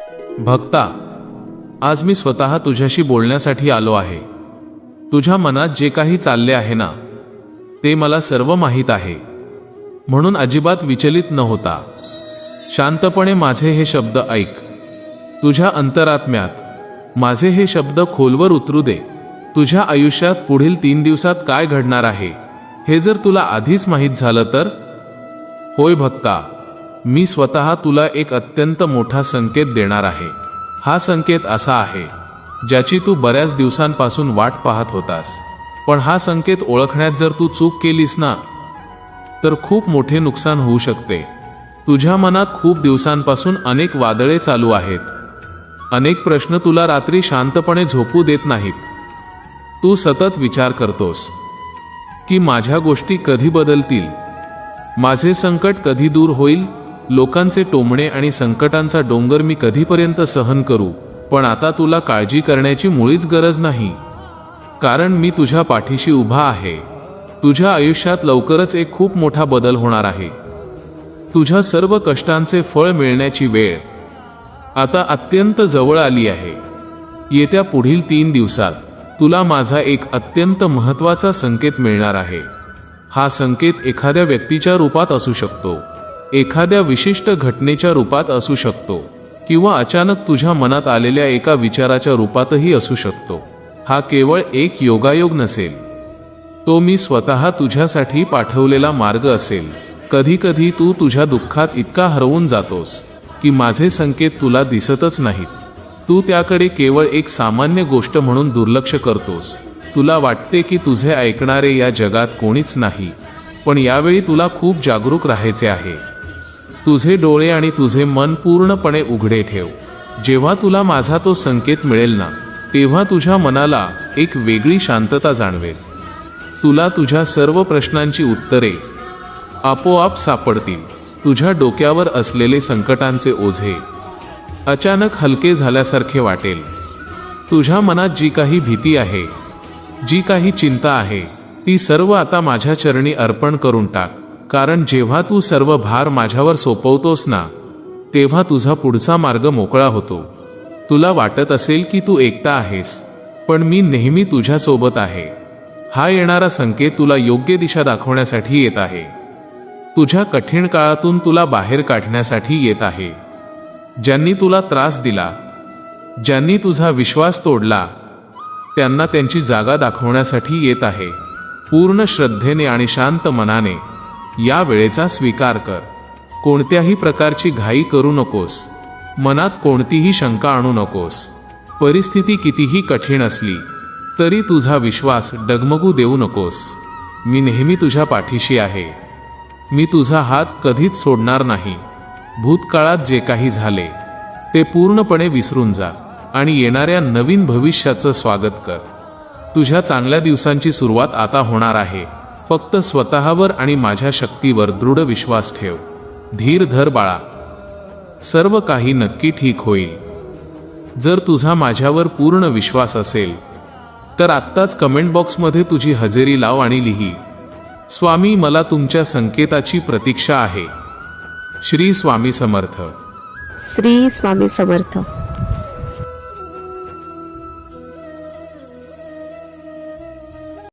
भक्ता, आज मी स्वतः तुझ्याशी बोलण्यासाठी आलो आहे. तुझ्या मनात जे काही चालले आहे ना, ते मला सर्व माहीत आहे. म्हणून अजिबात विचलित न होता शांतपणे माझे हे शब्द ऐक. तुझ्या अंतरात्म्यात माझे हे शब्द खोलवर उतरू दे. तुझ्या आयुष्यात पुढील 3 दिवसात काय घडणार आहे हे जर तुला आधीच माहीत झालं तर? होय भक्ता, मी स्वतः तुला एक अत्यंत मोठा संकेत देणार आहे. हा संकेत असा आहे ज्याची तू बऱ्याच दिवसांपासून वाट पाहत होतास. पण हा संकेत ओळखण्यात जर तू चूक केलीस ना, तर खूप मोठे नुकसान होऊ शकते. तुझ्या मनात खूप दिवसांपासून अनेक वादळे चालू आहेत. अनेक प्रश्न तुला रात्री शांतपणे झोपू देत नाहीत. तू सतत विचार करतोस की माझ्या गोष्टी कधी बदलतील, माझे संकट कधी दूर होईल, लोकांचे टोमणे आणि संकटांचा डोंगर मी कधीपर्यंत सहन करू. पण आता तुला काळजी करण्याची मुळीच गरज नाही, कारण मी तुझ्या पाठीशी उभा आहे. तुझ्या आयुष्यात लवकरच एक खूप मोठा बदल होणार आहे. तुझ्या सर्व कष्टांचे फळ मिळण्याची वेळ आता अत्यंत जवळ आली आहे. येत्या पुढील 3 दिवसात तुला माझा एक अत्यंत महत्त्वाचा संकेत मिळणार आहे. हा संकेत एखाद्या व्यक्तीच्या रूपात असू शकतो, एखाद्या विशिष्ट घटनेच्या रूपात असू शकतो, किंवा अचानक तुझ्या मनात आलेल्या एका विचाराच्या रूपातही असू शकतो. हा केवळ एक योगायोग नसेल, तो मी स्वतः तुझ्यासाठी पाठवलेला मार्ग असेल. कधी कधी तू तुझ्या दुःखात इतका हरवून जातोस की माझे संकेत तुला दिसतच नाहीत. तू त्याकडे केवळ एक सामान्य गोष्ट म्हणून दुर्लक्ष करतोस. तुला वाटते की तुझे ऐकणारे या जगात कोणीच नाही. पण यावेळी तुला खूप जागरूक राहायचे आहे. तुझे डोळे आणि तुझे मन पूर्णपणे उघडे ठेव. जेव्हा तुला माझा तो संकेत मिळेल ना, तेव्हा तुझ्या मनाला एक वेगळी शांतता जाणवेल. तुला तुझ्या सर्व प्रश्नांची उत्तरे आपोआप सापडतील. तुझ्या डोक्यावर असलेले संकटांचे ओझे अचानक हलके झाल्यासारखे वाटेल. तुझ्या मनात जी काही भीती आहे, जी काही चिंता आहे, ती सर्व आता माझ्या चरणी अर्पण करून टाक. कारण जेव्हा तू सर्व भार माझ्यावर सोपवतोस ना, तेव्हा तुझा पुढचा मार्ग मोकळा होतो. तुला वाटत असेल की तू एकटा आहेस, पण मी नेहमी तुझ्यासोबत आहे. हा येणारा संकेत तुला योग्य दिशा दाखवण्यासाठी येत आहे. तुझ्या कठीण काळातून तुला बाहेर काढण्यासाठी येत आहे. ज्यांनी तुला त्रास दिला, ज्यांनी तुझा विश्वास तोडला, त्यांना त्यांची जागा दाखवण्यासाठी येत आहे. पूर्ण श्रद्धेने आणि शांत मनाने या वेळेचा स्वीकार कर. कोणत्याही प्रकारची घाई करू नकोस. मनात कोणतीही शंका आणू नकोस. परिस्थिती कितीही कठीण असली तरी तुझा विश्वास डगमगू देऊ नकोस. मी नेहमी तुझ्या पाठीशी आहे. मी तुझा हात कधीच सोडणार नाही. भूतकाळात जे काही झाले ते पूर्णपणे विसरून जा आणि येणाऱ्या नवीन भविष्याचं स्वागत कर. तुझ्या चांगल्या दिवसांची सुरुवात आता होणार आहे. फक्त स्वतःवर आणि माझ्या शक्तीवर दृढ विश्वास ठेव. धीर धर बाळा. सर्व काही नक्की ठीक होईल. जर तुझा माझ्यावर पूर्ण विश्वास असेल तर आत्ताच कमेंट बॉक्समध्ये तुझी हजेरी लाव आणि लिही, स्वामी, मला तुमच्या संकेताची प्रतीक्षा आहे. श्री स्वामी समर्थ. श्री स्वामी समर्थ.